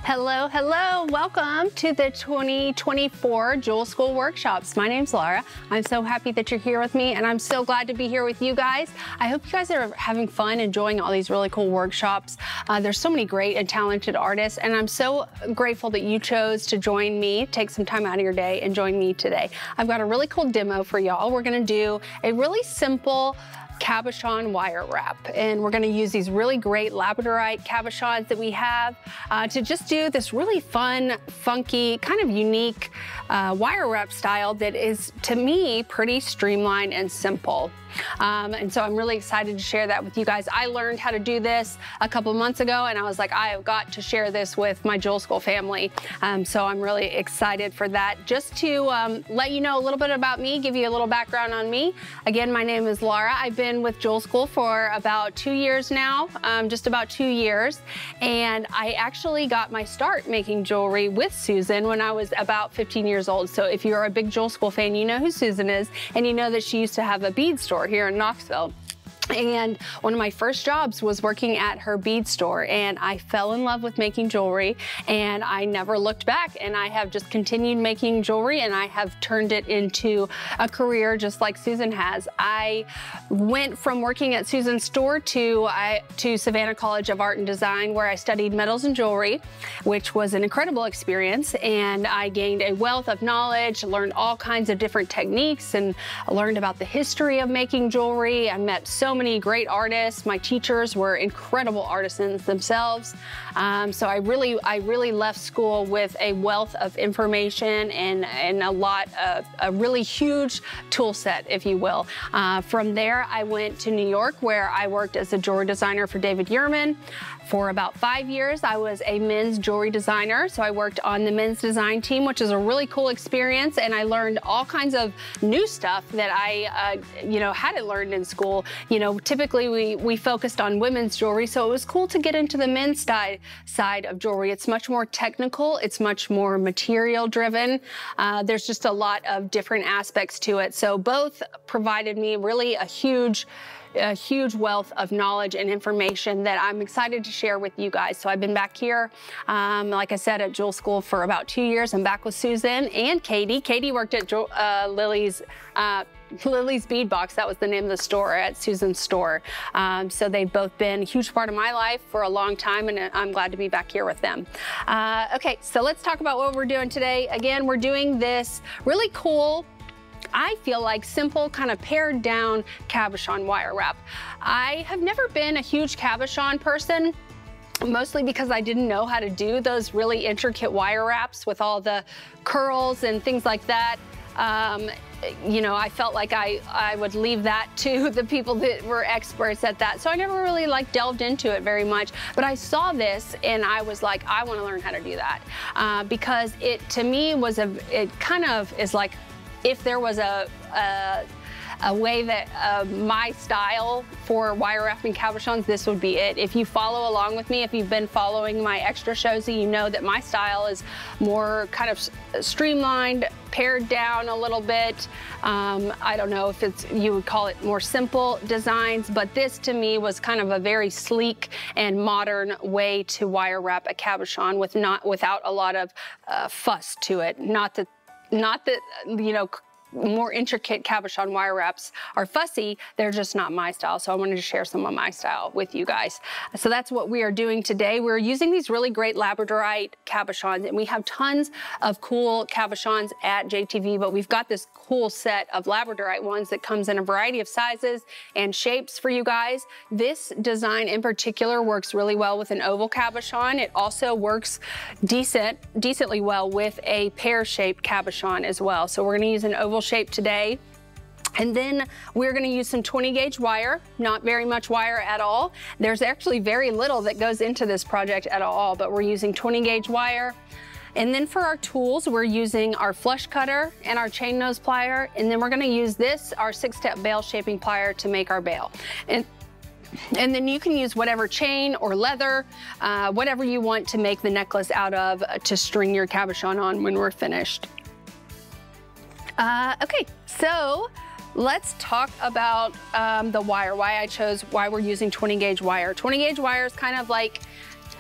Hello, hello. Welcome to the 2024 Jewel School Workshops. My name's Laura. I'm so happy that you're here with me, and I'm so glad to be here with you guys. I hope you guys are having fun enjoying all these really cool workshops. There's so many great and talented artists, and I'm so grateful that you chose to join me, take some time out of your day and join me today. I've got a really cool demo for y'all. We're gonna do a really simple cabochon wire wrap, and we're going to use these really great labradorite cabochons that we have to just do this really fun, funky, kind of unique wire wrap style that is, to me, pretty streamlined and simple. And so I'm really excited to share that with you guys. I learned how to do this a couple months ago, and I was like, I have got to share this with my Jewel School family. So I'm really excited for that. Just to let you know a little bit about me, give you a little background on me. Again, my name is Laura. I've been with Jewel School for about 2 years now, just about 2 years. And I actually got my start making jewelry with Susan when I was about 15 years old. So if you're a big Jewel School fan, you know who Susan is, and you know that she used to have a bead store here in Knoxville. And one of my first jobs was working at her bead store, and I fell in love with making jewelry, and I never looked back, and I have just continued making jewelry, and I have turned it into a career just like Susan has. I went from working at Susan's store to Savannah College of Art and Design, where I studied metals and jewelry, which was an incredible experience, and I gained a wealth of knowledge, learned all kinds of different techniques, and learned about the history of making jewelry. I met so many great artists. My teachers were incredible artisans themselves. So I really left school with a wealth of information and a really huge tool set, if you will. From there, I went to New York, where I worked as a jewelry designer for David Yurman. For about 5 years, I was a men's jewelry designer. So I worked on the men's design team, which is a really cool experience. And I learned all kinds of new stuff that I, hadn't learned in school. Typically we focused on women's jewelry. So it was cool to get into the men's side of jewelry. It's much more technical. It's much more material driven. There's just a lot of different aspects to it. So both provided me really a huge wealth of knowledge and information that I'm excited to share with you guys. So I've been back here, like I said, at Jewel School for about 2 years. I'm back with Susan and Katie. Katie worked at Lily's Bead Box. That was the name of the store at Susan's store. So they've both been a huge part of my life for a long time, and I'm glad to be back here with them. Okay, so let's talk about what we're doing today. Again, we're doing this really cool, I feel like, simple, kind of pared down cabochon wire wrap. I have never been a huge cabochon person, mostly because I didn't know how to do those really intricate wire wraps with all the curls and things like that. I felt like I would leave that to the people that were experts at that. So I never really delved into it very much, but I saw this and I was like, I want to learn how to do that. Because it, to me, it kind of is like, if there was a way that my style for wire wrapping cabochons, this would be it. If you follow along with me, if you've been following my extra shows, you know that my style is more kind of streamlined, pared down a little bit. I don't know if you would call it more simple designs, but this to me was kind of a very sleek and modern way to wire wrap a cabochon without a lot of fuss to it. Not that more intricate cabochon wire wraps are fussy, they're just not my style. So I wanted to share some of my style with you guys. So that's what we are doing today. We're using these really great labradorite cabochons, and we have tons of cool cabochons at JTV, but we've got this cool set of labradorite ones that comes in a variety of sizes and shapes for you guys. This design in particular works really well with an oval cabochon. It also works decently well with a pear-shaped cabochon as well. So we're gonna use an oval shape today. And then we're gonna use some 20 gauge wire, not very much wire at all. There's actually very little that goes into this project at all, but we're using 20 gauge wire. And then for our tools, we're using our flush cutter and our chain nose plier. And then we're gonna use our 6-step bail shaping plier to make our bail. And then you can use whatever chain or leather, whatever you want to make the necklace out of to string your cabochon on when we're finished. Okay, so let's talk about the wire, why we're using 20 gauge wire. 20 gauge wire is kind of like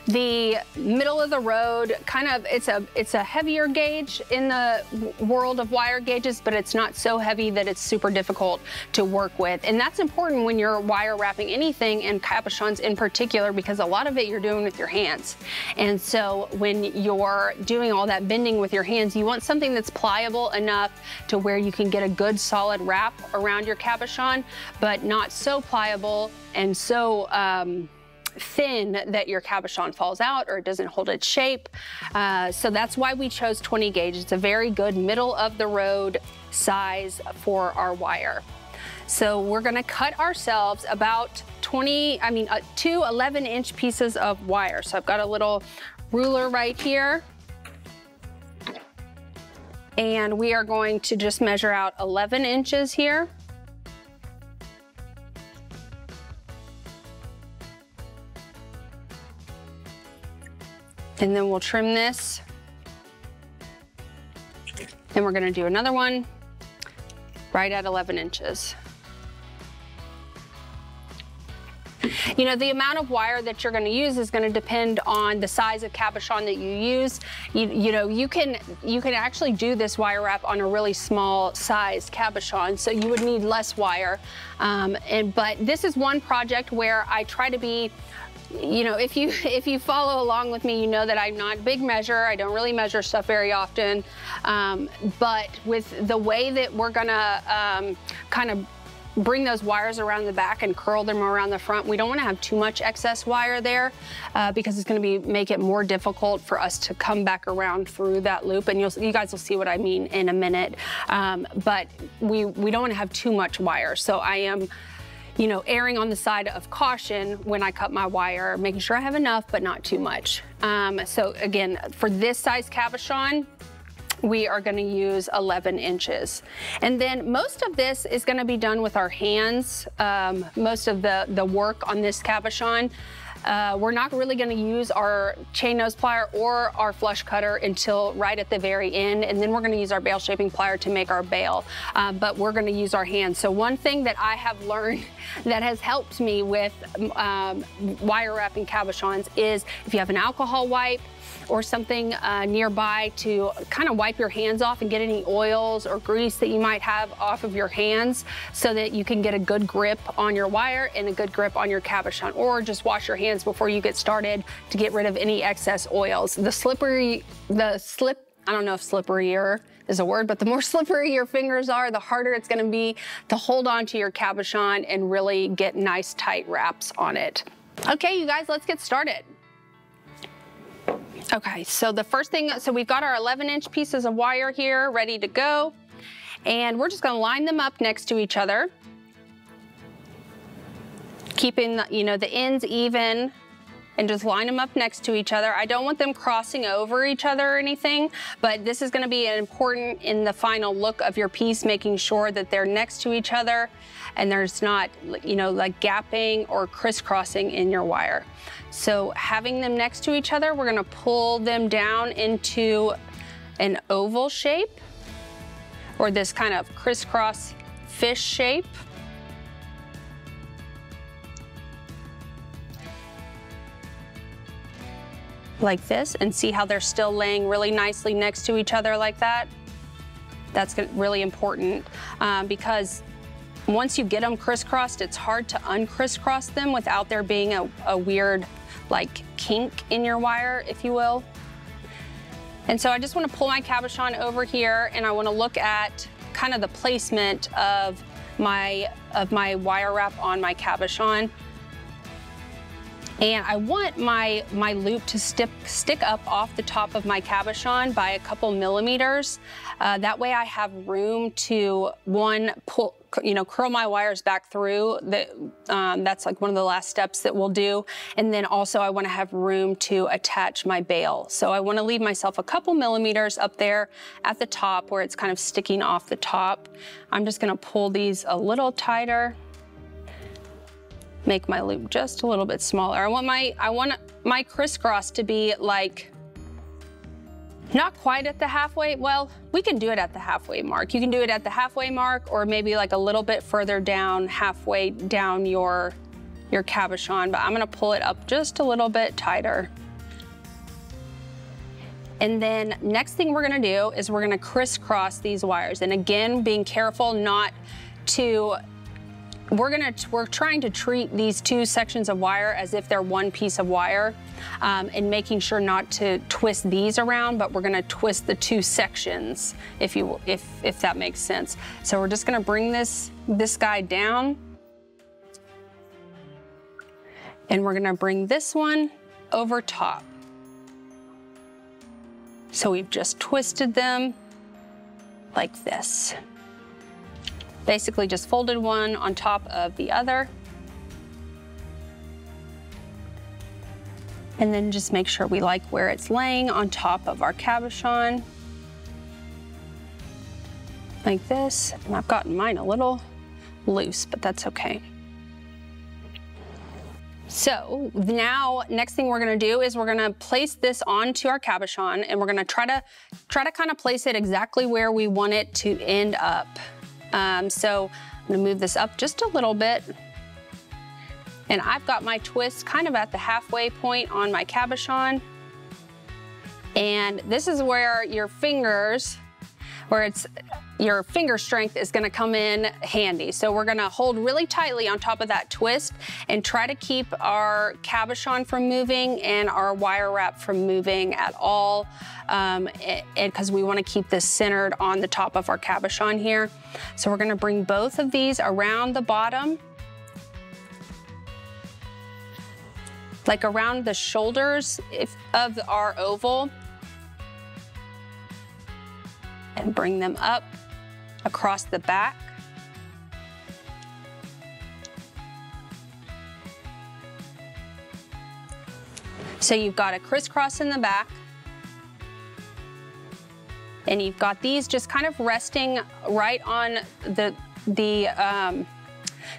the middle of the road, kind of, it's a heavier gauge in the world of wire gauges, but it's not so heavy that it's super difficult to work with. And that's important when you're wire wrapping anything, and cabochons in particular, because a lot of it you're doing with your hands. And so when you're doing all that bending with your hands, you want something that's pliable enough to where you can get a good solid wrap around your cabochon, but not so pliable and so thin that your cabochon falls out or it doesn't hold its shape. So that's why we chose 20 gauge. It's a very good middle of the road size for our wire. So we're gonna cut ourselves about two 11-inch pieces of wire. So I've got a little ruler right here, and we are going to just measure out 11 inches here. And then we'll trim this. Then we're gonna do another one right at 11 inches. You know, the amount of wire that you're gonna use is gonna depend on the size of cabochon that you use. You can actually do this wire wrap on a really small sized cabochon, so you would need less wire. But this is one project where I try to be, you know, if you follow along with me, you know that I'm not a big measure. I don't really measure stuff very often. But with the way that we're gonna kind of bring those wires around the back and curl them around the front, we don't want to have too much excess wire there because it's going to make it more difficult for us to come back around through that loop. And you guys will see what I mean in a minute. But we don't want to have too much wire. So I am, you know, erring on the side of caution when I cut my wire, making sure I have enough, but not too much. So again, for this size cabochon, we are going to use 11 inches. And then most of this is going to be done with our hands. Most of the work on this cabochon. We're not really going to use our chain nose plier or our flush cutter until right at the very end, and then we're going to use our bail shaping plier to make our bail, but we're going to use our hands. So one thing that I have learned that has helped me with wire wrapping cabochons is if you have an alcohol wipe or something nearby to kind of wipe your hands off and get any oils or grease that you might have off of your hands, so that you can get a good grip on your wire and a good grip on your cabochon. Or just wash your hands before you get started to get rid of any excess oils. I don't know if slipperier is a word, but the more slippery your fingers are, the harder it's gonna be to hold on to your cabochon and really get nice tight wraps on it. Okay, you guys, let's get started. Okay, so the first thing, so we've got our 11-inch pieces of wire here ready to go, and we're just gonna line them up next to each other, keeping the ends even, and just line them up next to each other. I don't want them crossing over each other or anything, but this is gonna be important in the final look of your piece, making sure that they're next to each other and there's not, like gapping or crisscrossing in your wire. So having them next to each other, we're gonna pull them down into an oval shape, or this kind of crisscross fish shape. Like this, and see how they're still laying really nicely next to each other like that? That's really important because once you get them crisscrossed, it's hard to uncrisscross them without there being a weird like kink in your wire, if you will. And so I just want to pull my cabochon over here, and I want to look at kind of the placement of my wire wrap on my cabochon. And I want my loop to stick up off the top of my cabochon by a couple millimeters. That way I have room to, curl my wires back through. That's like one of the last steps that we'll do. And then also I want to have room to attach my bail. So I want to leave myself a couple millimeters up there at the top where it's kind of sticking off the top. I'm just going to pull these a little tighter. Make my loop just a little bit smaller. I want my crisscross to be like, not quite at the halfway. Well, we can do it at the halfway mark. You can do it at the halfway mark, or maybe like a little bit further down, halfway down your cabochon, but I'm gonna pull it up just a little bit tighter. And then next thing we're gonna do is we're gonna crisscross these wires. And again, being careful not to, we're trying to treat these two sections of wire as if they're one piece of wire, and making sure not to twist these around, but we're gonna twist the two sections, if that makes sense. So we're just gonna bring this guy down, and we're gonna bring this one over top. So we've just twisted them like this. Basically just folded one on top of the other. And then just make sure we like where it's laying on top of our cabochon. Like this. And I've gotten mine a little loose, but that's okay. So now, next thing we're gonna do is we're gonna place this onto our cabochon, and we're gonna try to kind of place it exactly where we want it to end up. So I'm gonna move this up just a little bit. And I've got my twist kind of at the halfway point on my cabochon. And this is where your fingers, your finger strength is gonna come in handy. So we're gonna hold really tightly on top of that twist and try to keep our cabochon from moving and our wire wrap from moving at all, because we wanna keep this centered on the top of our cabochon here. So we're gonna bring both of these around the bottom, like around the shoulders of our oval, and bring them up across the back. So you've got a crisscross in the back, and you've got these just kind of resting right on the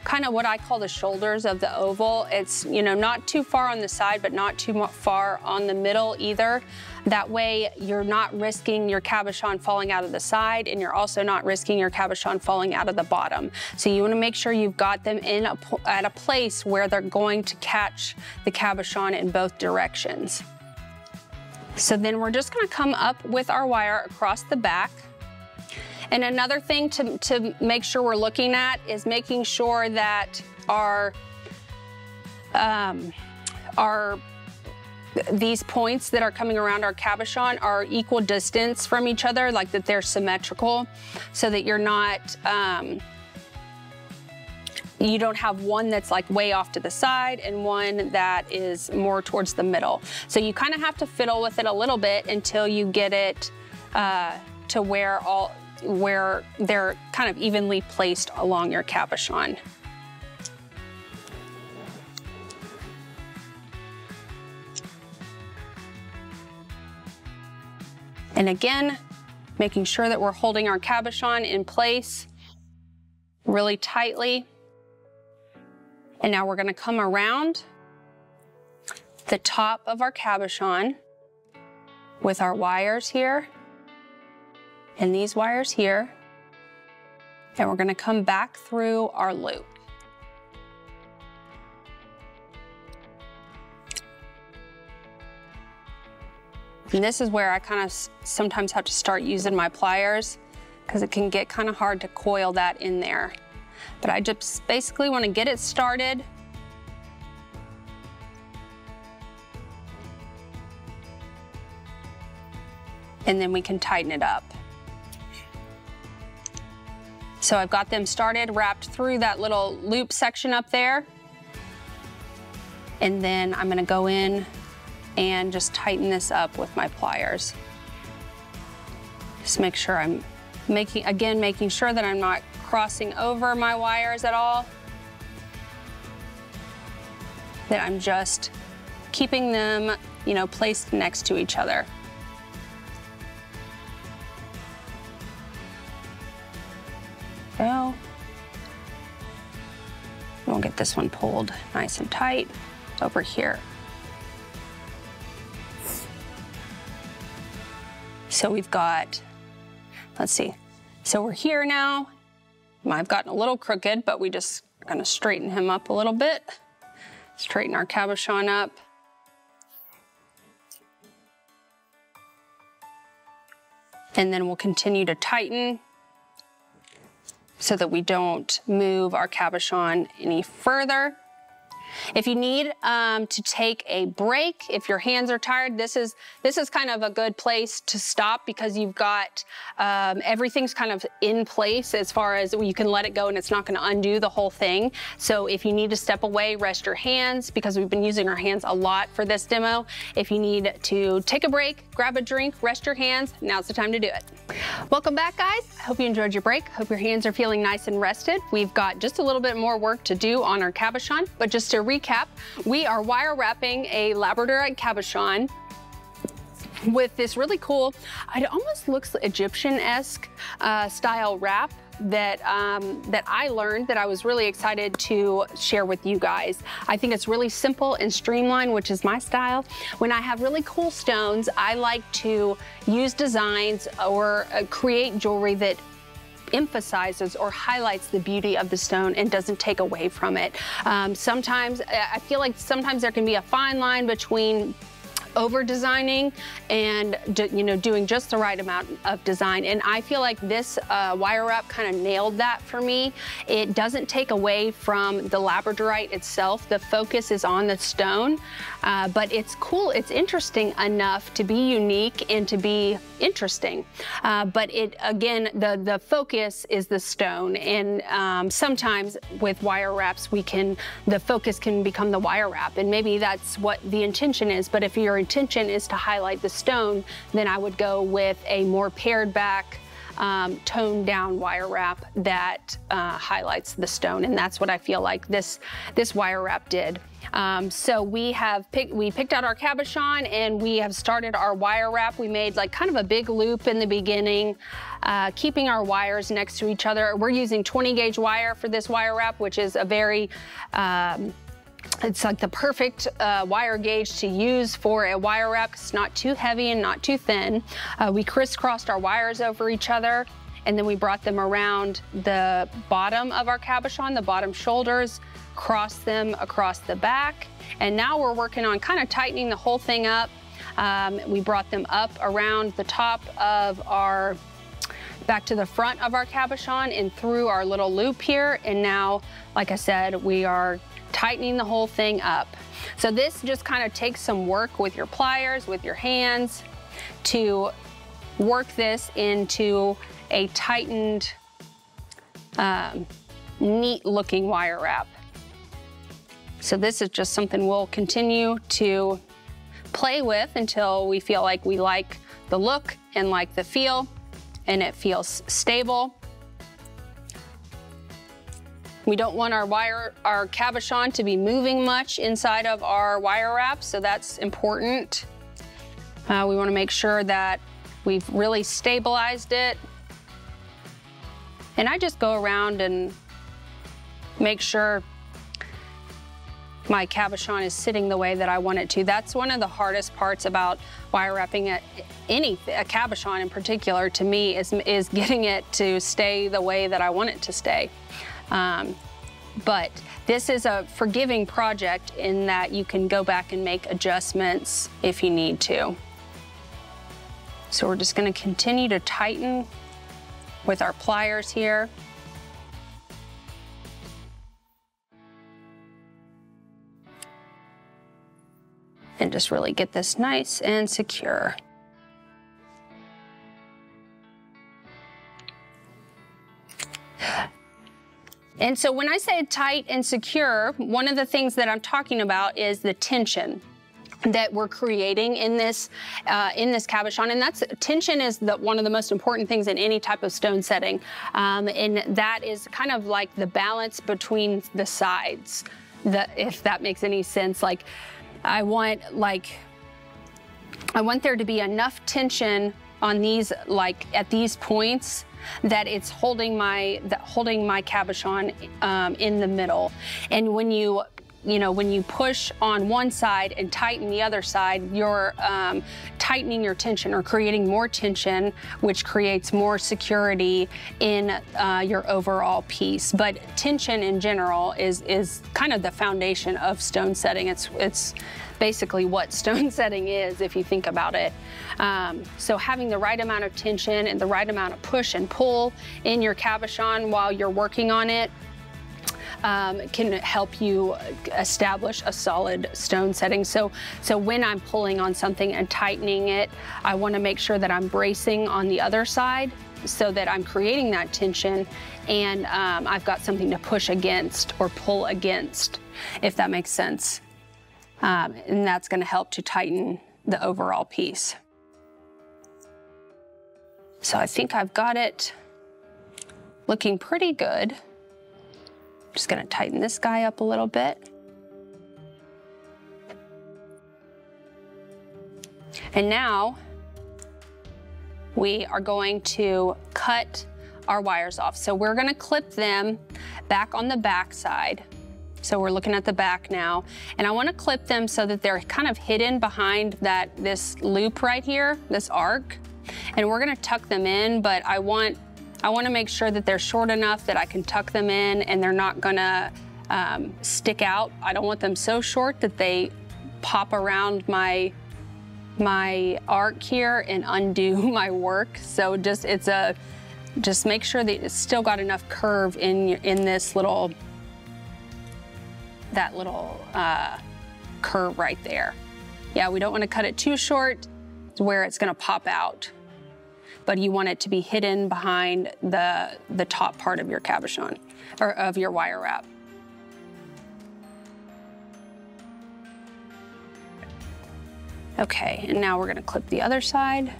kind of what I call the shoulders of the oval. It's, you know, not too far on the side, but not too far on the middle either. That way you're not risking your cabochon falling out of the side, and you're also not risking your cabochon falling out of the bottom. So you want to make sure you've got them at a place where they're going to catch the cabochon in both directions. So then we're just going to come up with our wire across the back. And another thing to make sure we're looking at is making sure that these points that are coming around our cabochon are equal distance from each other, like that they're symmetrical, so that you're not, you don't have one that's like way off to the side and one that is more towards the middle. So you kind of have to fiddle with it a little bit until you get it to where they're kind of evenly placed along your cabochon. And again, making sure that we're holding our cabochon in place really tightly. And now we're gonna come around the top of our cabochon with our wires here and these wires here, and we're gonna come back through our loop. And this is where I kind of sometimes have to start using my pliers, because it can get kind of hard to coil that in there. But I just basically want to get it started. And then we can tighten it up. So I've got them started, wrapped through that little loop section up there. And then I'm gonna go in and just tighten this up with my pliers. Just make sure I'm making sure that I'm not crossing over my wires at all. That I'm just keeping them, you know, placed next to each other. Go. We'll get this one pulled nice and tight over here. So we've got, let's see. So we're here now. I've gotten a little crooked, but we just are gonna straighten him up a little bit. Straighten our cabochon up. And then we'll continue to tighten so that we don't move our cabochon any further. If you need to take a break, if your hands are tired, this is kind of a good place to stop, because you've got everything's kind of in place as far as you can let it go and it's not going to undo the whole thing. So if you need to step away, rest your hands, because we've been using our hands a lot for this demo. If you need to take a break, grab a drink, rest your hands, now's the time to do it. Welcome back, guys. I hope you enjoyed your break. Hope your hands are feeling nice and rested. We've got just a little bit more work to do on our cabochon, but just to recap, we are wire wrapping a Labradorite cabochon with this really cool, it almost looks Egyptian-esque style wrap that I learned that I was really excited to share with you guys. I think it's really simple and streamlined, which is my style. When I have really cool stones, I like to use designs or create jewelry that emphasizes or highlights the beauty of the stone and doesn't take away from it. Sometimes I feel like sometimes there can be a fine line between over designing and doing just the right amount of design, and I feel like this wire wrap kind of nailed that for me. It doesn't take away from the Labradorite itself. The focus is on the stone, but it's cool, it's interesting enough to be unique and to be interesting, but again, the focus is the stone, and sometimes with wire wraps the focus can become the wire wrap, and maybe that's what the intention is. But if your intention is to highlight the stone, then I would go with a more pared back, toned down wire wrap that highlights the stone, and that's what I feel like this wire wrap did. So we picked out our cabochon and we have started our wire wrap. We made like kind of a big loop in the beginning, keeping our wires next to each other. We're using 20 gauge wire for this wire wrap, which is a very it's like the perfect wire gauge to use for a wire wrap. It's not too heavy and not too thin. We crisscrossed our wires over each other, and then we brought them around the bottom of our cabochon, the bottom shoulders, crossed them across the back, and now we're working on kind of tightening the whole thing up. We brought them up around the top of back to the front of our cabochon and through our little loop here, and now, like I said, we are tightening the whole thing up. So this just kind of takes some work with your pliers, with your hands, to work this into a tightened, neat looking wire wrap. So this is just something we'll continue to play with until we feel like we like the look and like the feel, and it feels stable. We don't want our cabochon to be moving much inside of our wire wrap, so that's important. We want to make sure that we've really stabilized it. And I just go around and make sure my cabochon is sitting the way that I want it to. That's one of the hardest parts about wire wrapping a cabochon in particular, to me, is getting it to stay the way that I want it to stay. But this is a forgiving project in that you can go back and make adjustments if you need to. So we're just going to continue to tighten with our pliers here. And just really get this nice and secure. And so when I say tight and secure, one of the things that I'm talking about is the tension that we're creating in this cabochon, and tension is one of the most important things in any type of stone setting, and that is kind of like the balance between the sides, if that makes any sense. Like I want there to be enough tension on these, like at these points, that it's holding my cabochon in the middle. And when you you know, when you push on one side and tighten the other side, you're tightening your tension or creating more tension, which creates more security in your overall piece. But tension in general is kind of the foundation of stone setting. It's basically what stone setting is, if you think about it. So having the right amount of tension and the right amount of push and pull in your cabochon while you're working on it can help you establish a solid stone setting. So when I'm pulling on something and tightening it, I want to make sure that I'm bracing on the other side so that I'm creating that tension, and I've got something to push against or pull against, if that makes sense. And that's going to help to tighten the overall piece. So I think I've got it looking pretty good. Just going to tighten this guy up a little bit. And now we are going to cut our wires off. So we're going to clip them back on the back side. So we're looking at the back now, and I want to clip them so that they're kind of hidden behind this loop right here, this arc. And we're going to tuck them in, but I want to make sure that they're short enough that I can tuck them in and they're not going to stick out. I don't want them so short that they pop around my arc here and undo my work. So just make sure that it's still got enough curve in this little curve right there. Yeah, we don't want to cut it too short where it's going to pop out, but you want it to be hidden behind the top part of your cabochon or of your wire wrap. Okay, and now we're going to clip the other side.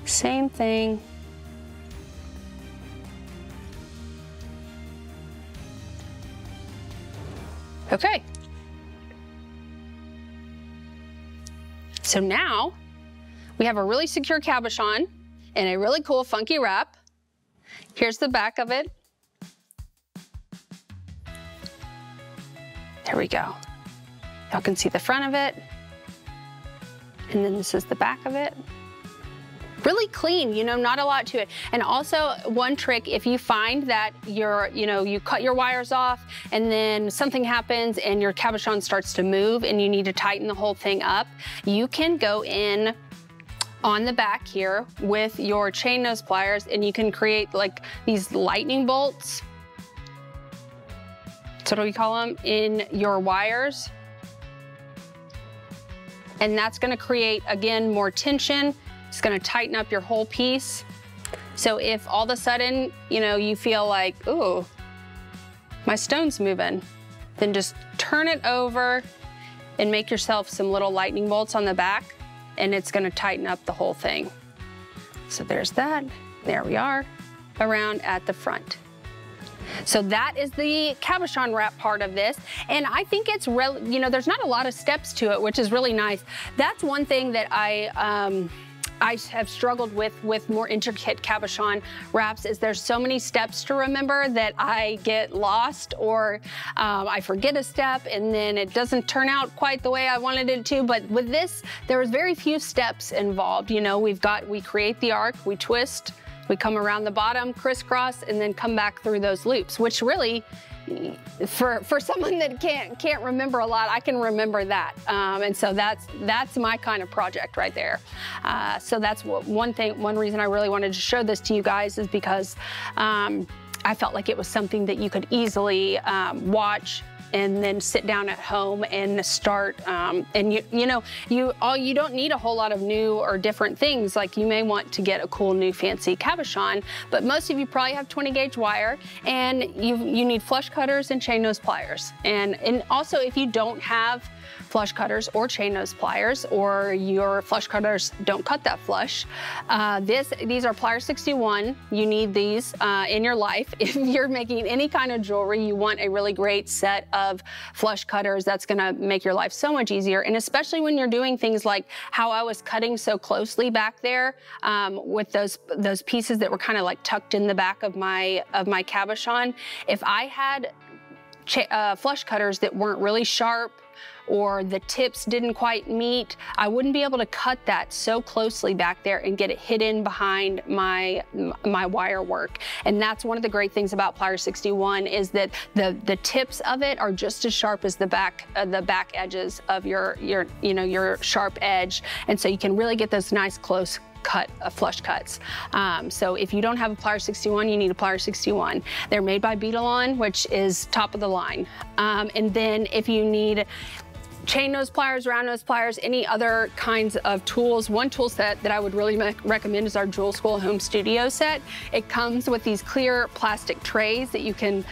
Same thing. Okay. So now we have a really secure cabochon and a really cool funky wrap. Here's the back of it. There we go. Y'all can see the front of it. And then this is the back of it. Really clean, you know, not a lot to it. And also one trick, if you find that you cut your wires off and then something happens and your cabochon starts to move and you need to tighten the whole thing up, you can go in on the back here with your chain nose pliers and you can create like these lightning bolts. That's what we call them, in your wires. And that's gonna create, again, more tension. It's gonna tighten up your whole piece. So if all of a sudden, you know, you feel like, ooh, my stone's moving, then just turn it over and make yourself some little lightning bolts on the back, and it's gonna tighten up the whole thing. So there's that, there we are, around at the front. So that is the cabochon wrap part of this. And I think it's really, you know, there's not a lot of steps to it, which is really nice. That's one thing that I have struggled with more intricate cabochon wraps, is there's so many steps to remember that I get lost, or I forget a step and then it doesn't turn out quite the way I wanted it to. But with this, there was very few steps involved. You know, we create the arc, we twist, we come around the bottom, crisscross, and then come back through those loops, which really, for someone that can't remember a lot, I can remember that. And so that's my kind of project right there. So that's one reason I really wanted to show this to you guys, is because I felt like it was something that you could easily watch and then sit down at home and start. And you don't need a whole lot of new or different things. Like, you may want to get a cool new fancy cabochon, but most of you probably have 20 gauge wire, and you need flush cutters and chain nose pliers. And also, if you don't have flush cutters or chain nose pliers, or your flush cutters don't cut that flush. These are pliers 61. You need these in your life. If you're making any kind of jewelry, you want a really great set of flush cutters. That's gonna make your life so much easier. And especially when you're doing things like how I was cutting so closely back there with those pieces that were kind of like tucked in the back of my cabochon. If I had flush cutters that weren't really sharp, or the tips didn't quite meet, I wouldn't be able to cut that so closely back there and get it hidden behind my wire work. And that's one of the great things about plier 61 is that the tips of it are just as sharp as the back edges of your sharp edge. And so you can really get those nice close flush cuts. So if you don't have a plier 61, you need a plier 61. They're made by Beetalon, which is top of the line. And then if you need chain nose pliers, round nose pliers, any other kinds of tools. One tool set that I would really recommend is our Jewel School Home Studio set. It comes with these clear plastic trays that you can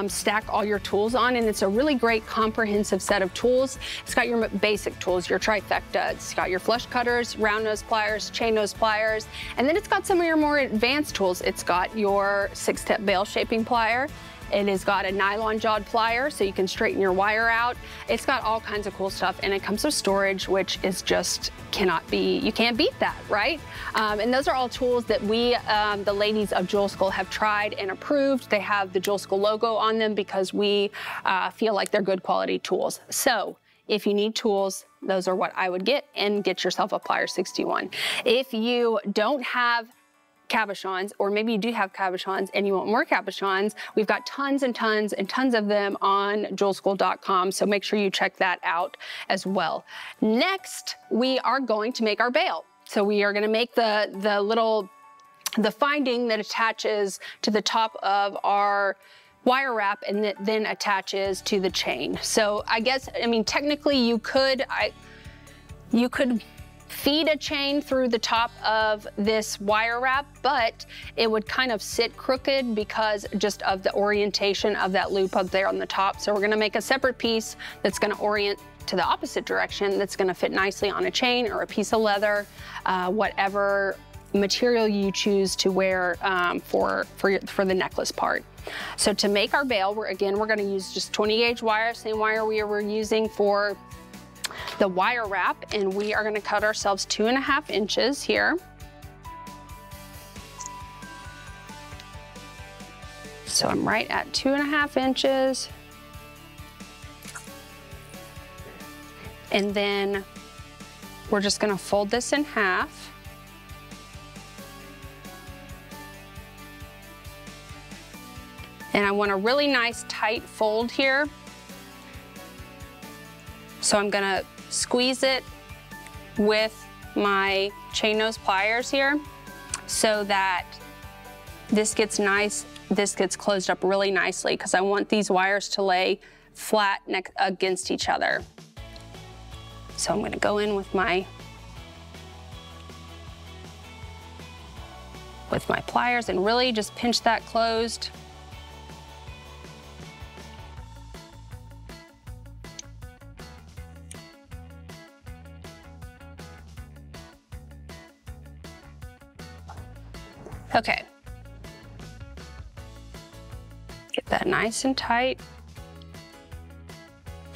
stack all your tools on, and it's a really great comprehensive set of tools. It's got your basic tools, your trifecta. It's got your flush cutters, round nose pliers, chain nose pliers, and then it's got some of your more advanced tools. It's got your 6-step bail shaping plier. It has got a nylon jawed plier so you can straighten your wire out. It's got all kinds of cool stuff, and it comes with storage, which is just you can't beat that, right? And those are all tools that we, the ladies of Jewel School, have tried and approved. They have the Jewel School logo on them because we feel like they're good quality tools. So if you need tools, those are what I would get, and get yourself a plier 61. If you don't have cabochons, or maybe you do have cabochons and you want more cabochons, we've got tons and tons and tons of them on jewelschool.com, so make sure you check that out as well. Next, we are going to make our bail. So we are going to make the finding that attaches to the top of our wire wrap and that then attaches to the chain. So technically you could feed a chain through the top of this wire wrap, but it would kind of sit crooked because just of the orientation of that loop up there on the top. So we're gonna make a separate piece that's gonna orient to the opposite direction, that's gonna fit nicely on a chain or a piece of leather, whatever material you choose to wear for the necklace part. So to make our bail, we're gonna use just 20 gauge wire, same wire we were using for the wire wrap, and we are going to cut ourselves 2.5 inches here. So I'm right at 2.5 inches. And then we're just going to fold this in half. And I want a really nice tight fold here. So I'm gonna squeeze it with my chain nose pliers here so that this gets closed up really nicely, because I want these wires to lay flat against each other. So I'm gonna go in with my pliers and really just pinch that closed. Okay, get that nice and tight.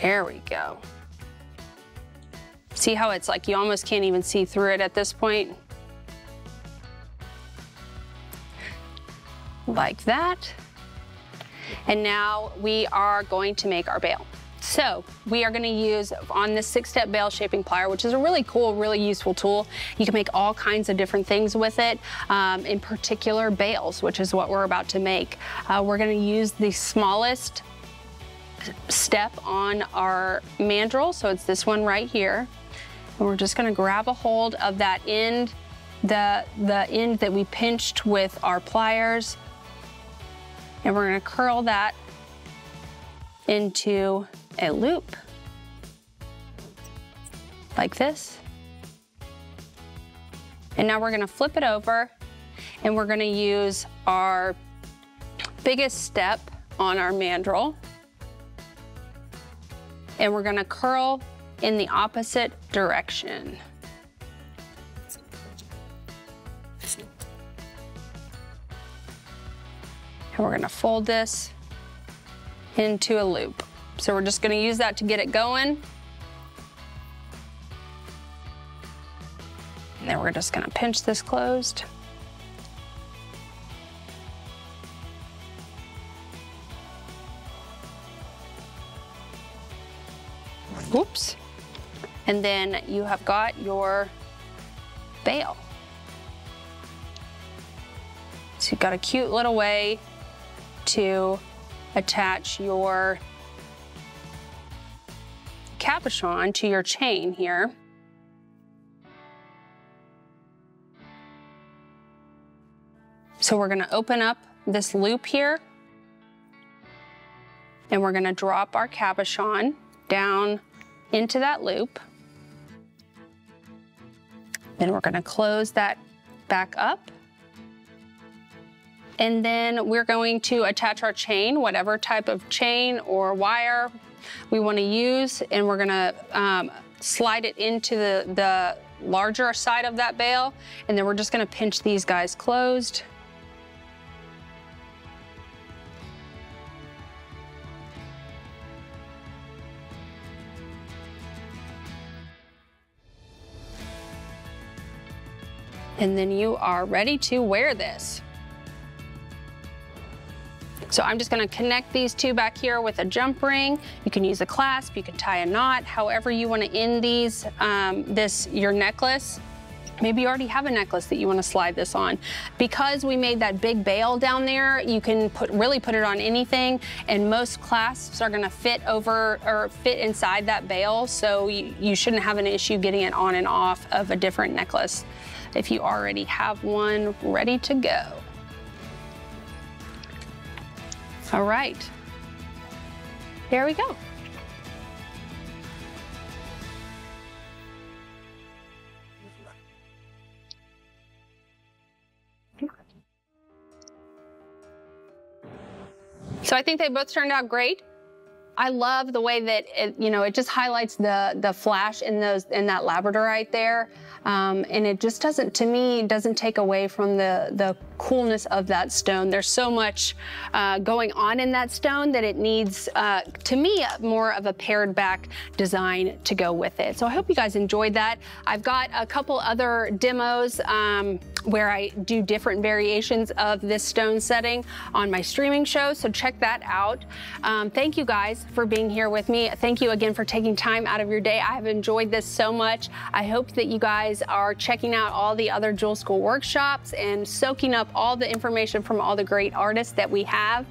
There we go. See how it's like you almost can't even see through it at this point? Like that. And now we are going to make our bail. So we are going to use on this 6-step bail shaping plier, which is a really cool, really useful tool. You can make all kinds of different things with it, in particular bails, which is what we're about to make. We're going to use the smallest step on our mandrel, so it's this one right here. And we're just going to grab a hold of that end, the end that we pinched with our pliers, and we're going to curl that into a loop like this. And now we're going to flip it over, and we're going to use our biggest step on our mandrel, and we're going to curl in the opposite direction. And we're gonna fold this into a loop. So we're just gonna use that to get it going. And then we're just gonna pinch this closed. Whoops. And then you have got your bail. So you've got a cute little way to attach your cabochon to your chain here. So we're gonna open up this loop here, and we're gonna drop our cabochon down into that loop. Then we're gonna close that back up. And then we're going to attach our chain, whatever type of chain or wire we wanna use, and we're gonna slide it into the larger side of that bail, and then we're just gonna pinch these guys closed. And then you are ready to wear this. So I'm just gonna connect these two back here with a jump ring. You can use a clasp, you can tie a knot, however you wanna end these, your necklace. Maybe you already have a necklace that you wanna slide this on. Because we made that big bail down there, you can really put it on anything, and most clasps are gonna fit over or fit inside that bail, so you shouldn't have an issue getting it on and off of a different necklace if you already have one ready to go. All right, there we go. So I think they both turned out great. I love the way that it just highlights the flash in that labradorite there. And it just doesn't take away from the coolness of that stone. There's so much going on in that stone that it needs, to me, more of a pared back design to go with it. So I hope you guys enjoyed that. I've got a couple other demos where I do different variations of this stone setting on my streaming show, so check that out. Thank you guys for being here with me. Thank you again for taking time out of your day. I have enjoyed this so much. I hope that you guys are checking out all the other Jewel School workshops and soaking up all the information from all the great artists that we have.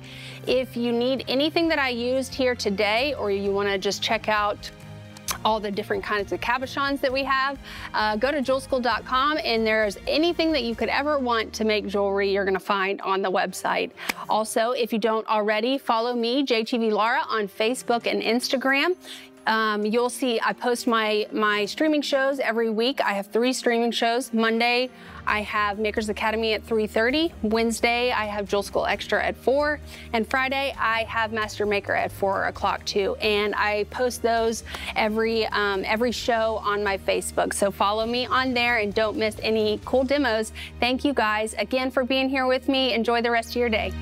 If you need anything that I used here today, or you want to just check out all the different kinds of cabochons that we have, go to jewelschool.com, and there's anything that you could ever want to make jewelry you're going to find on the website. Also, if you don't already, follow me, JTV Laura, on Facebook and Instagram. You'll see I post my streaming shows every week. I have 3 streaming shows. Monday, I have Makers Academy at 3:30. Wednesday, I have Jewel School Extra at 4. And Friday, I have Master Maker at 4 o'clock too. And I post those every show on my Facebook. So follow me on there and don't miss any cool demos. Thank you guys again for being here with me. Enjoy the rest of your day.